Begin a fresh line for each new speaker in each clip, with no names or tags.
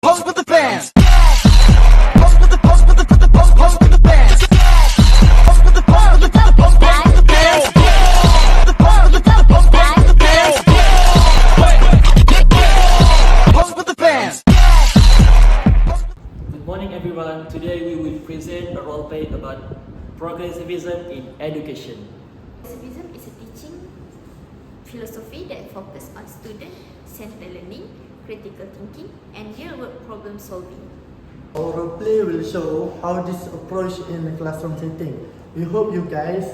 Pose with the fans. Pose with the pose with the pose with the fans. Pose with the pose with the pose with the fans. The pose with the pose with the fans. Pose with the fans.
Good morning everyone. Today we will present a role play about progressivism in education.
Progressivism is a teaching philosophy that focuses on student-centered learning, critical thinking, and real-world problem solving.
Our role play will show how this approach in the classroom setting. We hope you guys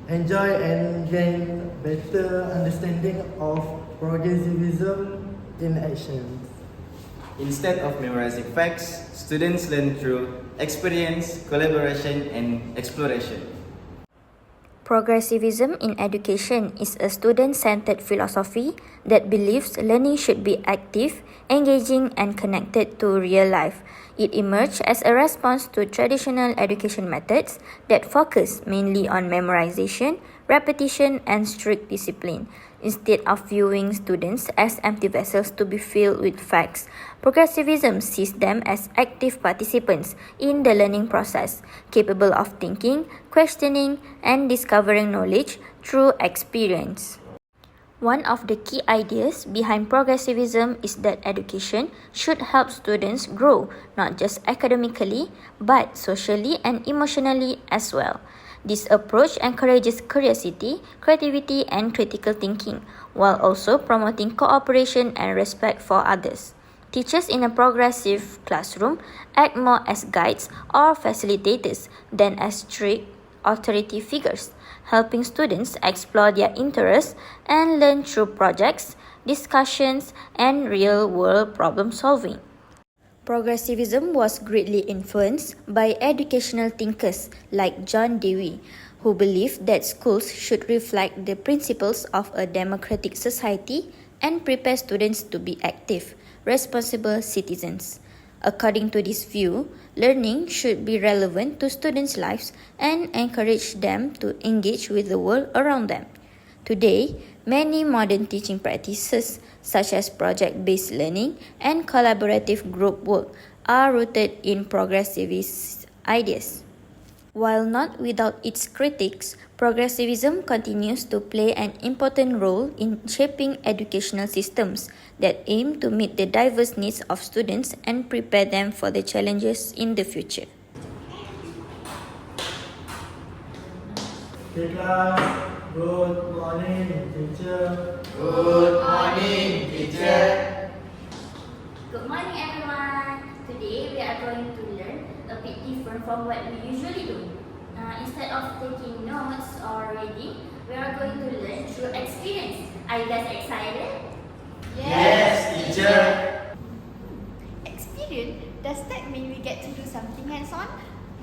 enjoy and gain better understanding of progressivism in action.
Instead of memorizing facts, students learn through experience, collaboration, and exploration.
Progressivism in education is a student-centered philosophy that believes learning should be active, engaging, and connected to real life. It emerged as a response to traditional education methods that focus mainly on memorization, repetition, and strict discipline. Instead of viewing students as empty vessels to be filled with facts, progressivism sees them as active participants in the learning process, capable of thinking, questioning, and discovering knowledge through experience. One of the key ideas behind progressivism is that education should help students grow not just academically, but socially and emotionally as well. This approach encourages curiosity, creativity, and critical thinking, while also promoting cooperation and respect for others. Teachers in a progressive classroom act more as guides or facilitators than as strict authority figures, helping students explore their interests and learn through projects, discussions, and real-world problem solving. Progressivism was greatly influenced by educational thinkers like John Dewey, who believed that schools should reflect the principles of a democratic society and prepare students to be active, responsible citizens. According to this view, learning should be relevant to students' lives and encourage them to engage with the world around them. Today, many modern teaching practices, such as project-based learning and collaborative group work, are rooted in progressivist ideas. While not without its critics, progressivism continues to play an important role in shaping educational systems that aim to meet the diverse needs of students and prepare them for the challenges in the future.
Okay, class. Good morning, teacher.
Good morning, everyone. Today we are going to learn a bit different from what we usually do. Instead of taking notes or reading, we are going to learn through experience. Are you guys excited?
Yes, teacher.
Experience? Does that mean we get to do something hands-on?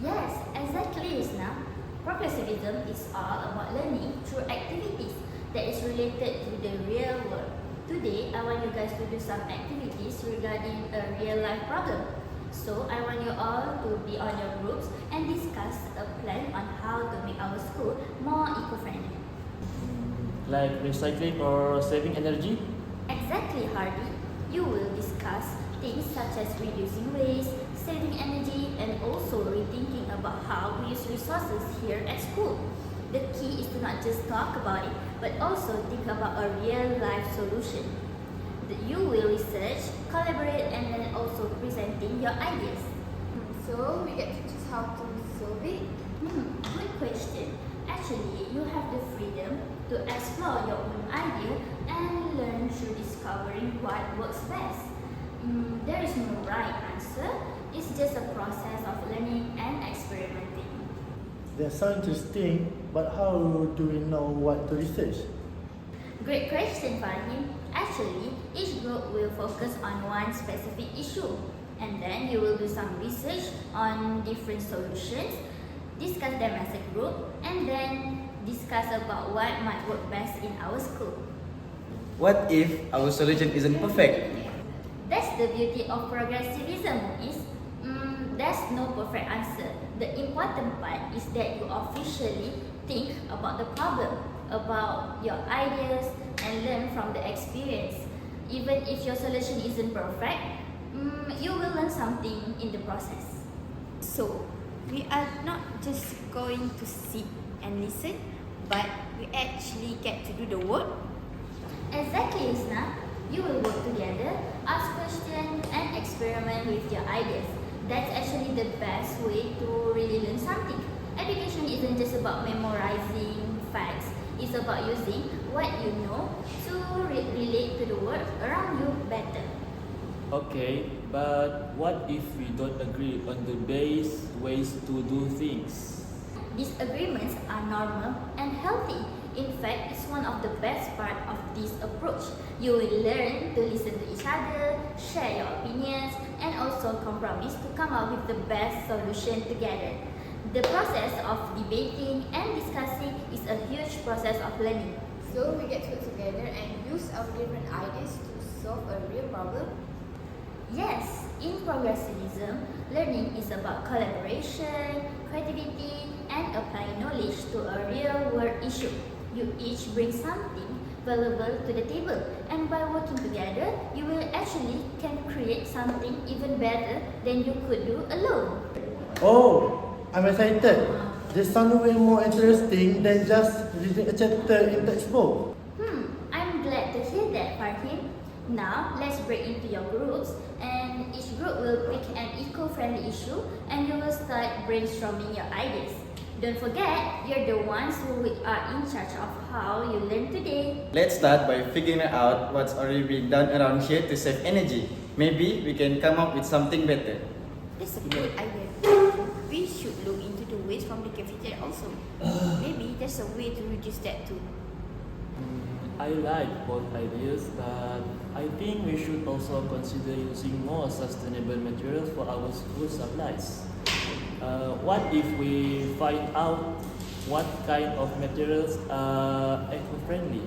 Yes, exactly, Isna. Progressivism is all about learning through activities that is related to the real world. Today, I want you guys to do some activities regarding a real-life problem. So, I want you all to be on your groups and discuss a plan on how to make our school more eco-friendly.
Like recycling or saving energy?
Exactly, Hardy. You will discuss things such as reducing waste, saving energy, and also rethinking about how we use resources here at school. The key is to not just talk about it, but also think about a real-life solution. You will research, collaborate, and then also presenting your ideas.
So we get to choose how to solve it.
Good question. Actually, you have the freedom to explore your own idea and learn through discovering what works best. There is no right answer. It's just a process of learning and experimenting.
That sounds interesting, but how do we know what to research?
Great question, Fahim. Actually, each group will focus on one specific issue, and then you will do some research on different solutions, discuss them as a group, and then discuss about what might work best in our school.
What if our solution isn't perfect?
That's the beauty of progressivism, is there's no perfect answer. The important part is that you officially think about the problem, about your ideas, and learn from the experience. Even if your solution isn't perfect, you something in the process.
So, we are not just going to sit and listen, but we actually get to do the work.
Exactly, Isna. You will work together, ask questions, and experiment with your ideas. That's actually the best way to really learn something. Education isn't just about memorizing facts. It's about using what you know to relate to the world around you better.
Okay, but what if we don't agree on the best ways to do things?
Disagreements are normal and healthy. In fact, it's one of the best part of this approach. You will learn to listen to each other, share your opinions, and also compromise to come up with the best solution together. The process of debating and discussing is a huge process of learning.
So we get to work together and use our different ideas to solve a real problem.
Yes, in progressivism, learning is about collaboration, creativity, and applying knowledge to a real-world issue. You each bring something valuable to the table, and by working together, you will actually can create something even better than you could do alone.
Oh, I'm excited. This sounds way more interesting than just reading a chapter in textbook.
I'm glad to hear that, Farhin. Now, let's break into your groups, and each group will pick an eco-friendly issue, and you will start brainstorming your ideas. Don't forget, you're the ones who are in charge of how you learn today.
Let's start by figuring out what's already being done around here to save energy. Maybe we can come up with something better.
That's a good idea. We should look into the waste from the cafeteria also. Maybe there's a way to reduce that too.
I like both ideas, but I think we should also consider using more sustainable materials for our school supplies. What if we find out what kind of materials are eco-friendly?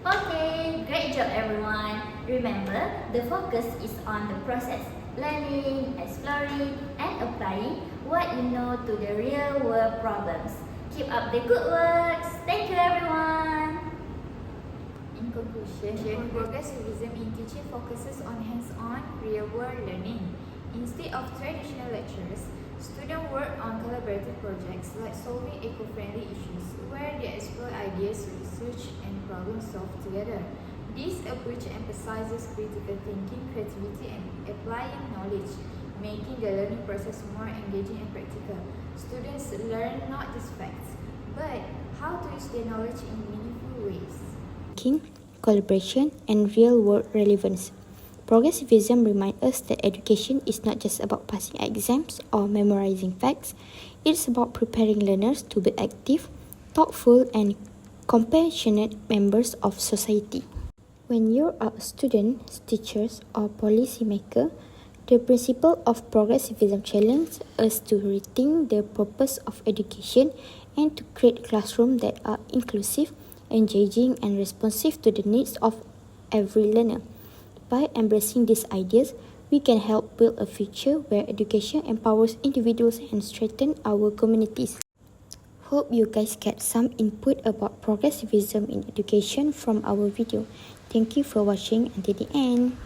Okay, great job everyone. Remember, the focus is on the process, learning, exploring, and applying what you know to the real world problems. Keep up the good works. Thank you everyone.
In conclusion, progressivism in teaching focuses on hands-on, real-world learning. Instead of traditional lectures, students work on collaborative projects like solving eco-friendly issues, where they explore ideas, research, and problem solve together. This approach emphasizes critical thinking, creativity, and applying knowledge, making the learning process more engaging and practical. Students learn not just facts, but how to use their knowledge in meaningful ways.
Thinking, collaboration, and real-world relevance. Progressivism reminds us that education is not just about passing exams or memorizing facts. It's about preparing learners to be active, thoughtful, and compassionate members of society. When you are a student, teachers, or policymaker, the principle of progressivism challenges us to rethink the purpose of education and to create classrooms that are inclusive, engaging, and responsive to the needs of every learner. By embracing these ideas, we can help build a future where education empowers individuals and strengthens our communities.
hope you guys get some input about progressivism in education from our video. Thank you for watching until the end.